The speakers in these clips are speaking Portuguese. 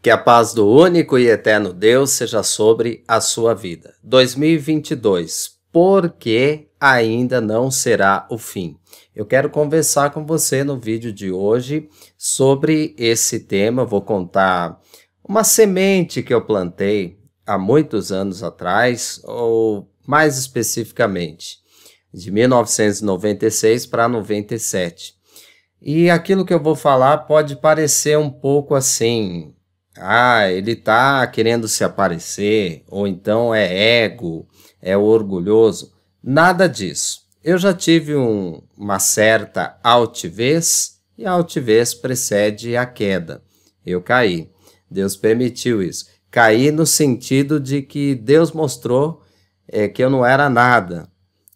Que a paz do único e eterno Deus seja sobre a sua vida. 2022, porque ainda não será o fim. Eu quero conversar com você no vídeo de hoje sobre esse tema. Eu vou contar uma semente que eu plantei há muitos anos atrás, ou mais especificamente, de 1996 para 97. E aquilo que eu vou falar pode parecer um pouco assim... ele tá querendo se aparecer, ou então é ego, é orgulhoso. Nada disso. Eu já tive uma certa altivez, e a altivez precede a queda. Eu caí. Deus permitiu isso. Caí no sentido de que Deus mostrou que eu não era nada,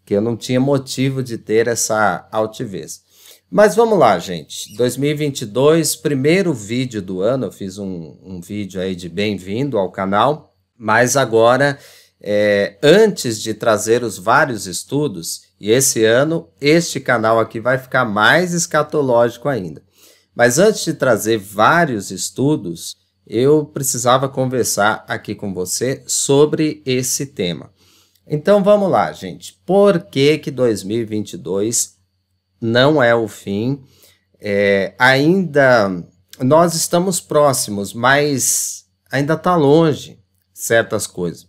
que eu não tinha motivo de ter essa altivez. Mas vamos lá, gente. 2022, primeiro vídeo do ano. Eu fiz um vídeo aí de bem-vindo ao canal. Mas agora, antes de trazer os vários estudos, e esse ano, este canal aqui vai ficar mais escatológico ainda. Mas antes de trazer vários estudos, eu precisava conversar aqui com você sobre esse tema. Então vamos lá, gente. Por que 2022 não é o fim? Ainda nós estamos próximos, mas ainda está longe certas coisas.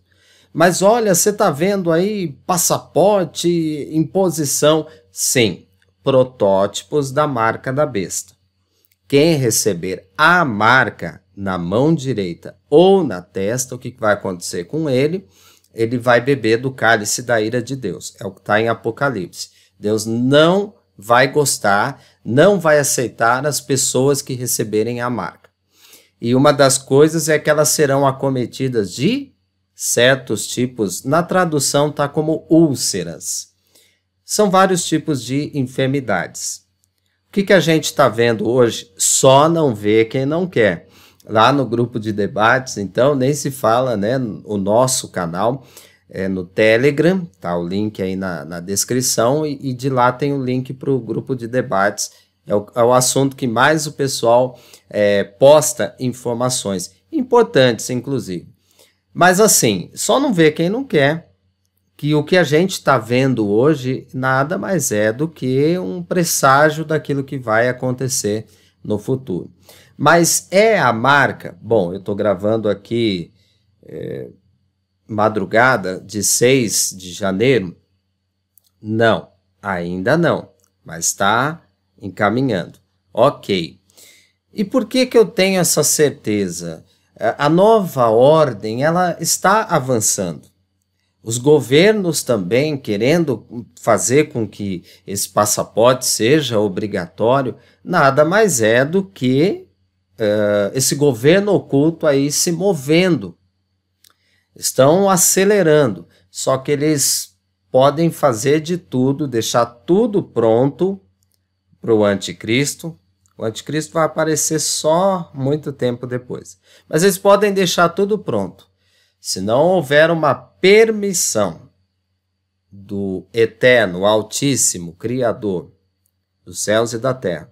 Mas olha, você está vendo aí passaporte, imposição? Sim, protótipos da marca da besta. Quem receber a marca na mão direita ou na testa, o que vai acontecer com ele? Ele vai beber do cálice da ira de Deus. É o que está em Apocalipse. Deus não vai gostar, não vai aceitar as pessoas que receberem a marca. E uma das coisas é que elas serão acometidas de certos tipos, na tradução está como úlceras. São vários tipos de enfermidades. O que a gente está vendo hoje? Só não vê quem não quer. Lá no grupo de debates, então, nem se fala, né? O nosso canal no Telegram, tá o link aí na descrição, e de lá tem o link para o grupo de debates. É o assunto que mais o pessoal posta informações, importantes inclusive. Mas assim, só não vê quem não quer, que o que a gente está vendo hoje nada mais é do que um presságio daquilo que vai acontecer no futuro. Mas é a marca? Bom, eu estou gravando aqui madrugada de 6 de janeiro? Não, ainda não, mas está encaminhando. Ok. E por que eu tenho essa certeza? A nova ordem, ela está avançando. Os governos também querendo fazer com que esse passaporte seja obrigatório, nada mais é do que esse governo oculto aí se movendo. Estão acelerando, só que eles podem fazer de tudo, deixar tudo pronto para o anticristo. O anticristo vai aparecer só muito tempo depois. Mas eles podem deixar tudo pronto. Se não houver uma permissão do Eterno, Altíssimo, Criador dos céus e da terra,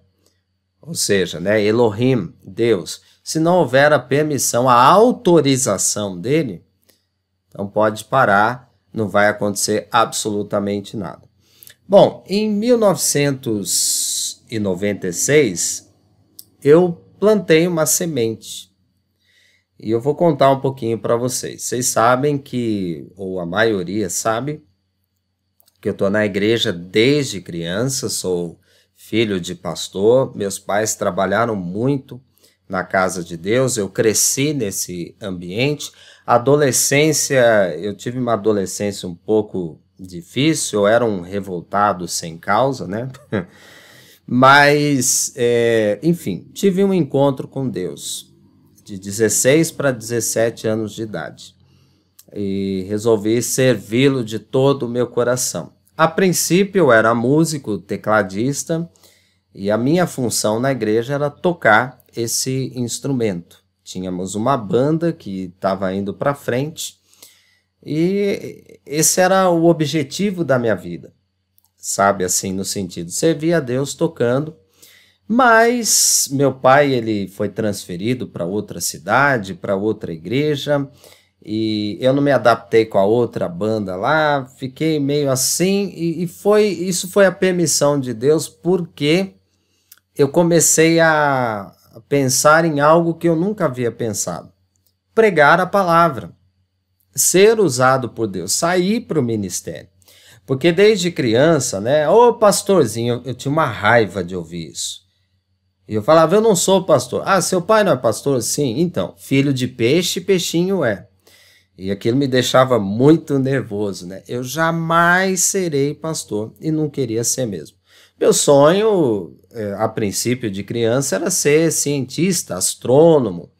ou seja, né, Elohim, Deus, se não houver a permissão, a autorização dele, então pode parar, não vai acontecer absolutamente nada. Bom, em 1996, eu plantei uma semente. E eu vou contar um pouquinho para vocês. Vocês sabem que, ou a maioria sabe, que eu estou na igreja desde criança, sou filho de pastor, meus pais trabalharam muito na casa de Deus, eu cresci nesse ambiente. Adolescência, eu tive uma adolescência um pouco difícil, eu era um revoltado sem causa, né? Mas, enfim, tive um encontro com Deus de 16 para 17 anos de idade e resolvi servi-lo de todo o meu coração. A princípio eu era músico, tecladista, e a minha função na igreja era tocar esse instrumento. Tínhamos uma banda que estava indo para frente e esse era o objetivo da minha vida, sabe, assim, no sentido, servir a Deus tocando Mas meu pai ele foi transferido para outra cidade, para outra igreja, e eu não me adaptei com a outra banda lá, fiquei meio assim, isso foi a permissão de Deus, porque eu comecei a pensar em algo que eu nunca havia pensado: pregar a palavra, ser usado por Deus, sair para o ministério. Porque desde criança, né? Ô pastorzinho, eu tinha uma raiva de ouvir isso. E eu falava, eu não sou pastor. Ah, seu pai não é pastor? Sim. Então, filho de peixe, peixinho é. E aquilo me deixava muito nervoso, né? Eu jamais serei pastor e não queria ser mesmo. Meu sonho, a princípio de criança, era ser cientista, astrônomo,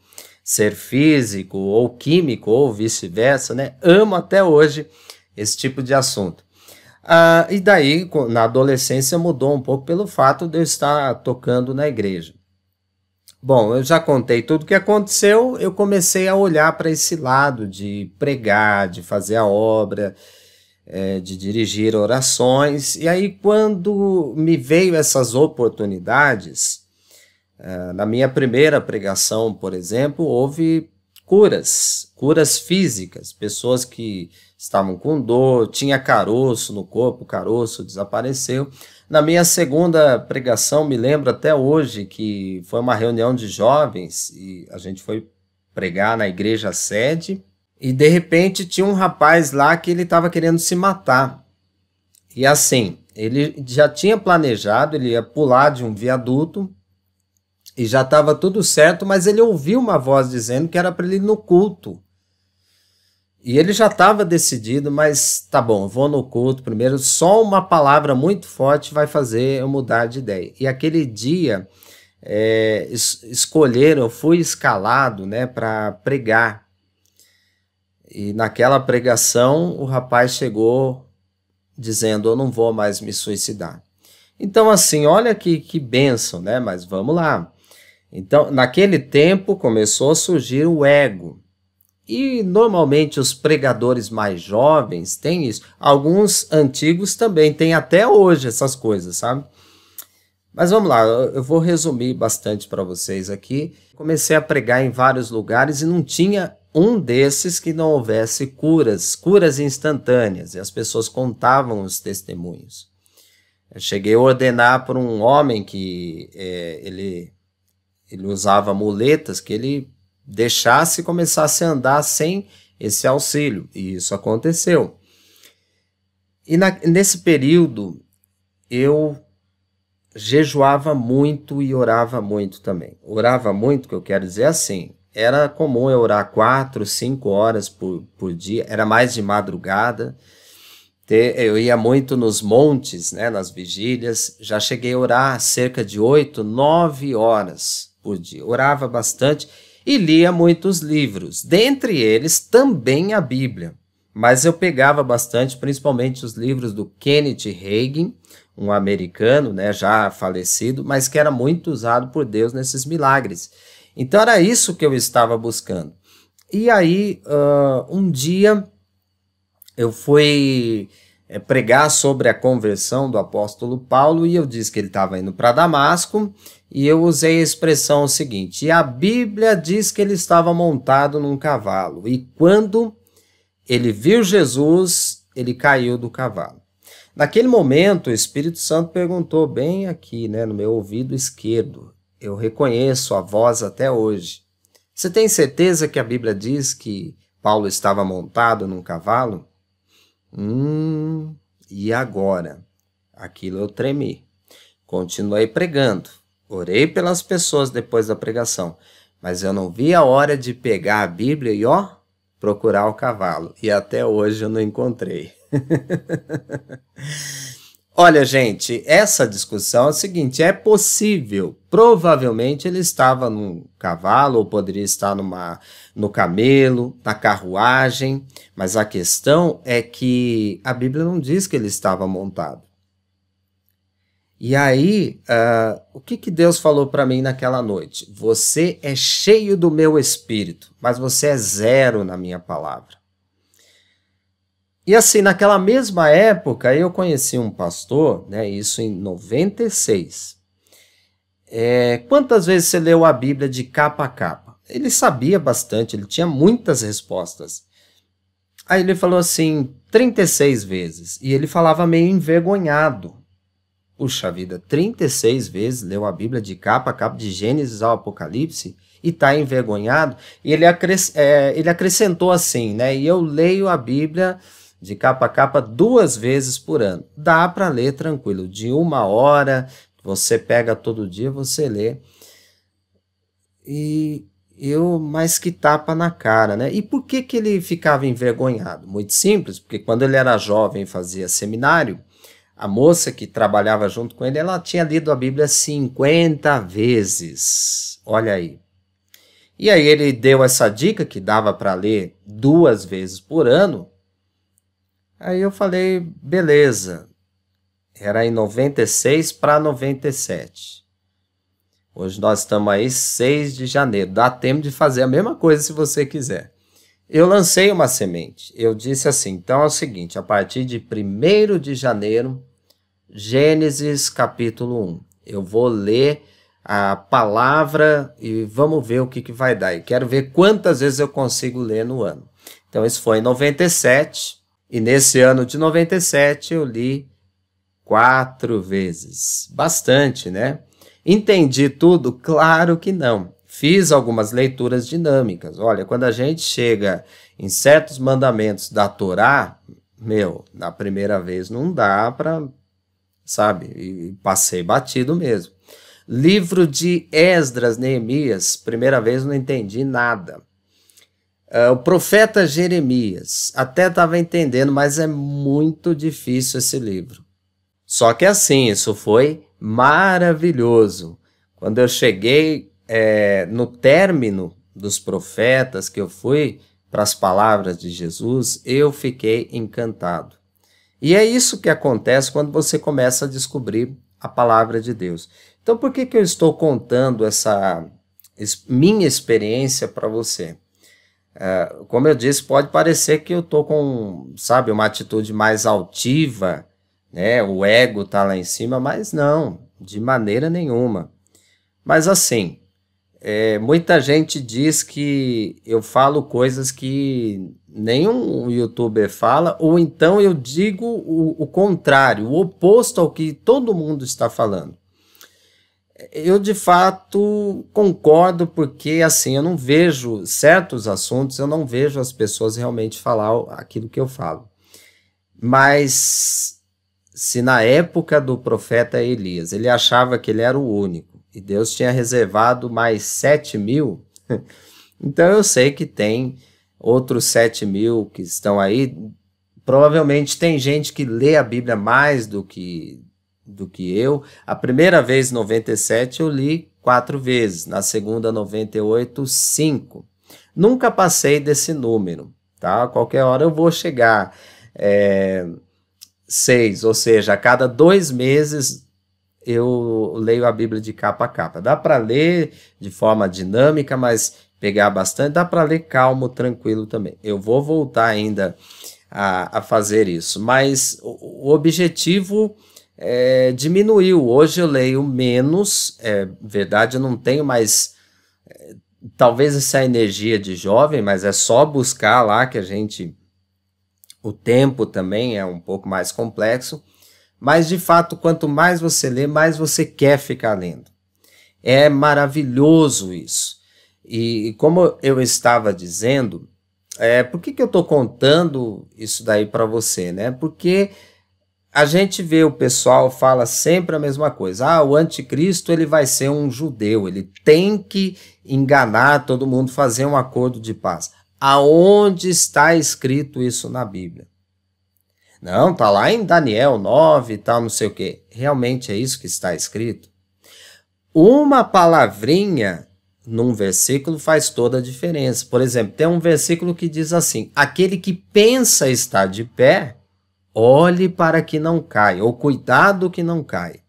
ser físico ou químico ou vice-versa, né? Amo até hoje esse tipo de assunto. E daí, na adolescência, mudou um pouco pelo fato de eu estar tocando na igreja. Bom, eu já contei tudo o que aconteceu, eu comecei a olhar para esse lado de pregar, de fazer a obra, de dirigir orações. E aí, quando me veio essas oportunidades, na minha primeira pregação, por exemplo, houve curas físicas, pessoas que estavam com dor, tinha caroço no corpo, o caroço desapareceu. Na minha segunda pregação, me lembro até hoje que foi uma reunião de jovens e a gente foi pregar na igreja sede e de repente tinha um rapaz lá que ele estava querendo se matar. E assim, ele já tinha planejado, ele ia pular de um viaduto e já estava tudo certo, mas ele ouviu uma voz dizendo que era para ele ir no culto. E ele já estava decidido, mas tá bom, vou no culto primeiro. Só uma palavra muito forte vai fazer eu mudar de ideia. E aquele dia eu fui escalado, né, para pregar. E naquela pregação o rapaz chegou dizendo, eu não vou mais me suicidar. Então assim, olha que bênção, né? Mas vamos lá. Então, naquele tempo começou a surgir o ego. E normalmente os pregadores mais jovens têm isso. Alguns antigos também têm até hoje essas coisas, sabe? Mas vamos lá, eu vou resumir bastante para vocês aqui. Comecei a pregar em vários lugares e não tinha um desses que não houvesse curas instantâneas. E as pessoas contavam os testemunhos. Eu cheguei a ordenar por um homem que ele usava muletas, que ele deixasse e começasse a andar sem esse auxílio. E isso aconteceu. E nesse período, eu jejuava muito e orava muito também. Orava muito, que eu quero dizer assim, era comum eu orar 4, 5 horas por dia, era mais de madrugada. Eu ia muito nos montes, né, nas vigílias, já cheguei a orar cerca de 8, 9 horas por dia. Orava bastante e lia muitos livros, dentre eles também a Bíblia. Mas eu pegava bastante, principalmente os livros do Kenneth Hagin, um americano, né, já falecido, mas que era muito usado por Deus nesses milagres. Então era isso que eu estava buscando. E aí, um dia, eu fui pregar sobre a conversão do apóstolo Paulo e eu disse que ele estava indo para Damasco e eu usei a expressão seguinte, e a Bíblia diz que ele estava montado num cavalo e quando ele viu Jesus, ele caiu do cavalo. Naquele momento, o Espírito Santo perguntou bem aqui, né, no meu ouvido esquerdo, eu reconheço a voz até hoje, você tem certeza que a Bíblia diz que Paulo estava montado num cavalo? E agora? Aquilo eu tremi. Continuei pregando. Orei pelas pessoas depois da pregação. Mas eu não vi a hora de pegar a Bíblia e, procurar o cavalo. E até hoje eu não encontrei. Olha, gente, essa discussão é o seguinte, é possível, provavelmente ele estava num cavalo ou poderia estar no camelo, na carruagem, mas a questão é que a Bíblia não diz que ele estava montado. E aí, o que Deus falou para mim naquela noite? Você é cheio do meu espírito, mas você é zero na minha palavra. E assim, naquela mesma época, eu conheci um pastor, né, isso em 96. Quantas vezes você leu a Bíblia de capa a capa? Ele sabia bastante, ele tinha muitas respostas. Aí ele falou assim, 36 vezes. E ele falava meio envergonhado. Puxa vida, 36 vezes leu a Bíblia de capa a capa, de Gênesis ao Apocalipse, e está envergonhado. E ele acrescentou assim, né? E eu leio a Bíblia de capa a capa 2 vezes por ano. Dá para ler tranquilo, de 1 hora, você pega todo dia, você lê. Mas que tapa na cara, né? E por que ele ficava envergonhado? Muito simples, porque quando ele era jovem e fazia seminário, a moça que trabalhava junto com ele, ela tinha lido a Bíblia 50 vezes. Olha aí. E aí ele deu essa dica que dava para ler 2 vezes por ano. Aí eu falei, beleza. Era em 96 para 97. Hoje nós estamos aí 6 de janeiro. Dá tempo de fazer a mesma coisa se você quiser. Eu lancei uma semente. Eu disse assim, então é o seguinte, a partir de 1º de janeiro, Gênesis capítulo 1. Eu vou ler a palavra e vamos ver o que vai dar. E quero ver quantas vezes eu consigo ler no ano. Então isso foi em 97. E nesse ano de 97 eu li 4 vezes. Bastante, né? Entendi tudo? Claro que não. Fiz algumas leituras dinâmicas. Olha, quando a gente chega em certos mandamentos da Torá, na primeira vez não dá para, sabe? E passei batido mesmo. Livro de Esdras, Neemias, primeira vez não entendi nada. O profeta Jeremias, até estava entendendo, mas é muito difícil esse livro. Só que assim, isso foi maravilhoso. Quando eu cheguei no término dos profetas, que eu fui para as palavras de Jesus, eu fiquei encantado. E é isso que acontece quando você começa a descobrir a palavra de Deus. Então, por que eu estou contando essa minha experiência para você? Como eu disse, pode parecer que eu estou com, sabe, uma atitude mais altiva, né? O ego está lá em cima, mas não, de maneira nenhuma. Mas assim, muita gente diz que eu falo coisas que nenhum youtuber fala, ou então eu digo o contrário, o oposto ao que todo mundo está falando. Eu, de fato, concordo porque, assim, eu não vejo certos assuntos, eu não vejo as pessoas realmente falar aquilo que eu falo. Mas, se na época do profeta Elias, ele achava que ele era o único, e Deus tinha reservado mais 7.000, então eu sei que tem outros 7.000 que estão aí. Provavelmente tem gente que lê a Bíblia mais do que eu. A primeira vez, em 97, eu li 4 vezes. Na segunda, 98, 5. Nunca passei desse número, tá? Qualquer hora eu vou chegar 6, ou seja, a cada 2 meses eu leio a Bíblia de capa a capa. Dá para ler de forma dinâmica, mas pegar bastante. Dá para ler calmo, tranquilo também. Eu vou voltar ainda a fazer isso, mas o objetivo diminuiu. Hoje eu leio menos, verdade, eu não tenho mais talvez essa energia de jovem, mas é só buscar lá que o tempo também é um pouco mais complexo, mas de fato quanto mais você lê, mais você quer ficar lendo. É maravilhoso isso. E como eu estava dizendo, por que eu estou contando isso daí para você, né? Porque a gente vê o pessoal fala sempre a mesma coisa. O anticristo ele vai ser um judeu, ele tem que enganar todo mundo, fazer um acordo de paz. Aonde está escrito isso na Bíblia? Não, está lá em Daniel 9 e tal, não sei o quê. Realmente é isso que está escrito? Uma palavrinha num versículo faz toda a diferença. Por exemplo, tem um versículo que diz assim: aquele que pensa estar de pé, olhe para que não caia, ou cuidado que não caia.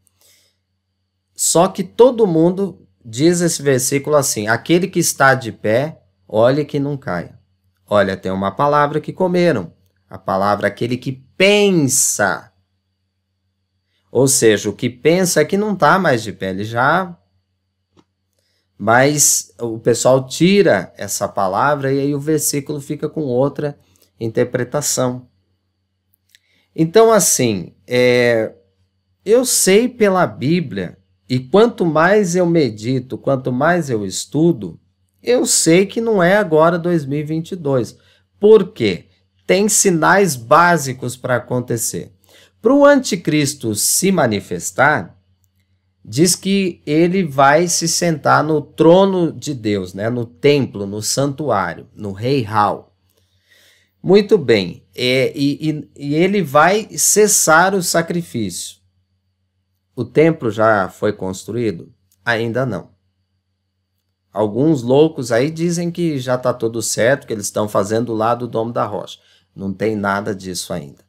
Só que todo mundo diz esse versículo assim: aquele que está de pé, olhe que não caia. Olha, tem uma palavra que comeram. A palavra aquele que pensa. Ou seja, o que pensa é que não está mais de pé, ele já Mas o pessoal tira essa palavra e aí o versículo fica com outra interpretação. Então, assim, eu sei pela Bíblia, e quanto mais eu medito, quanto mais eu estudo, eu sei que não é agora 2022. Por quê? Tem sinais básicos para acontecer. Para o anticristo se manifestar, diz que ele vai se sentar no trono de Deus, né? No templo, no santuário, no rei Hall. Muito bem, e ele vai cessar o sacrifício. O templo já foi construído? Ainda não. Alguns loucos aí dizem que já está tudo certo, que eles estão fazendo lá do Domo da Rocha. Não tem nada disso ainda.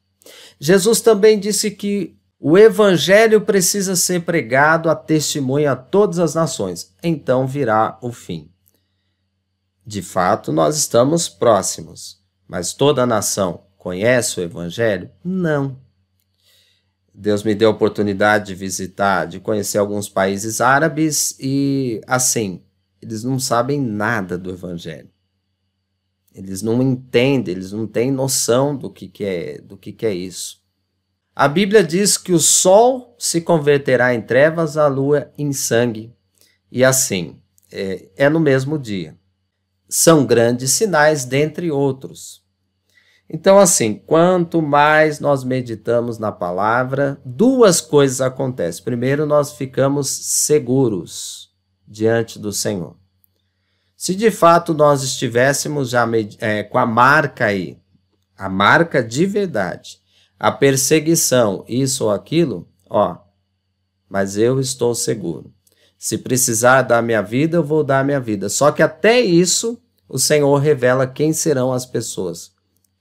Jesus também disse que o evangelho precisa ser pregado a testemunha a todas as nações. Então virá o fim. De fato, nós estamos próximos. Mas toda a nação conhece o evangelho? Não. Deus me deu a oportunidade de visitar, de conhecer alguns países árabes e, assim, eles não sabem nada do evangelho. Eles não entendem, eles não têm noção do que é isso. A Bíblia diz que o sol se converterá em trevas, a lua em sangue. E assim, é no mesmo dia. São grandes sinais, dentre outros. Então, assim, quanto mais nós meditamos na palavra, duas coisas acontecem. Primeiro, nós ficamos seguros diante do Senhor. Se de fato nós estivéssemos já com a marca aí, a marca de verdade, a perseguição, isso ou aquilo, mas eu estou seguro. Se precisar dar minha vida, eu vou dar minha vida. Só que até isso, o Senhor revela quem serão as pessoas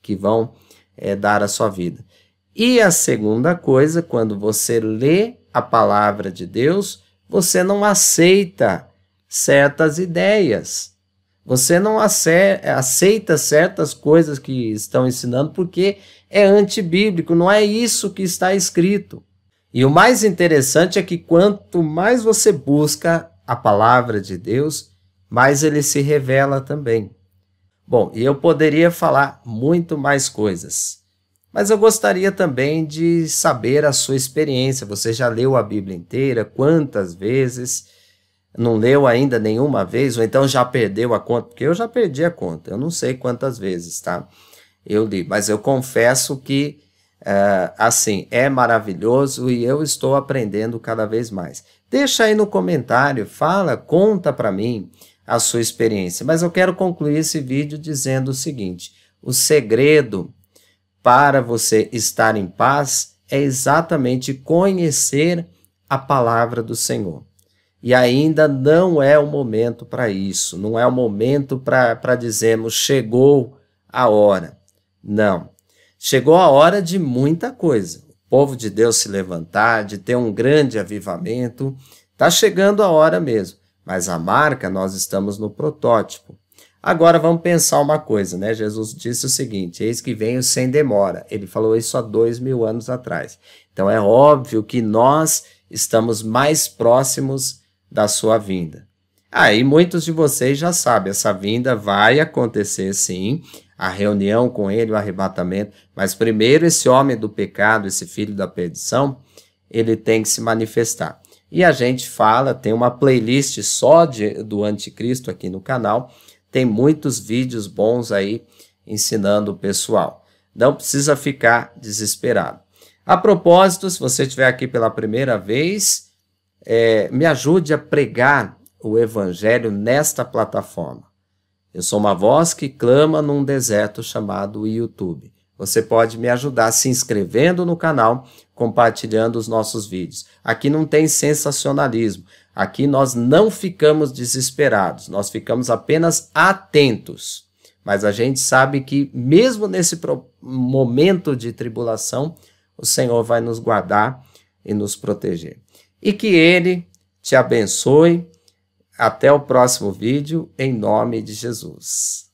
que vão dar a sua vida. E a segunda coisa, quando você lê a palavra de Deus, você não aceita certas ideias. Você não aceita certas coisas que estão ensinando porque é antibíblico, não é isso que está escrito. E o mais interessante é que quanto mais você busca a palavra de Deus, mais ele se revela também. Bom, e eu poderia falar muito mais coisas, mas eu gostaria também de saber a sua experiência. Você já leu a Bíblia inteira? Quantas vezes? Não leu ainda nenhuma vez? Ou então já perdeu a conta? Porque eu já perdi a conta, eu não sei quantas vezes, tá? Eu li, mas eu confesso que, assim, é maravilhoso e eu estou aprendendo cada vez mais. Deixa aí no comentário, fala, conta para mim a sua experiência. Mas eu quero concluir esse vídeo dizendo o seguinte: o segredo para você estar em paz é exatamente conhecer a palavra do Senhor. E ainda não é o momento para isso, não é o momento para dizermos chegou a hora. Não, chegou a hora de muita coisa. O povo de Deus se levantar, de ter um grande avivamento, está chegando a hora mesmo. Mas a marca, nós estamos no protótipo. Agora vamos pensar uma coisa, né? Jesus disse o seguinte: eis que venho sem demora. Ele falou isso há 2000 anos atrás. Então é óbvio que nós estamos mais próximos da sua vinda. E muitos de vocês já sabem, essa vinda vai acontecer sim, a reunião com ele, o arrebatamento, mas primeiro esse homem do pecado, esse filho da perdição, ele tem que se manifestar. E a gente fala, tem uma playlist só do anticristo aqui no canal, tem muitos vídeos bons aí ensinando o pessoal. Não precisa ficar desesperado. A propósito, se você estiver aqui pela primeira vez, me ajude a pregar o evangelho nesta plataforma. Eu sou uma voz que clama num deserto chamado YouTube. Você pode me ajudar se inscrevendo no canal, compartilhando os nossos vídeos. Aqui não tem sensacionalismo. Aqui nós não ficamos desesperados. Nós ficamos apenas atentos. Mas a gente sabe que mesmo nesse momento de tribulação, o Senhor vai nos guardar e nos proteger. E que Ele te abençoe. Até o próximo vídeo, em nome de Jesus.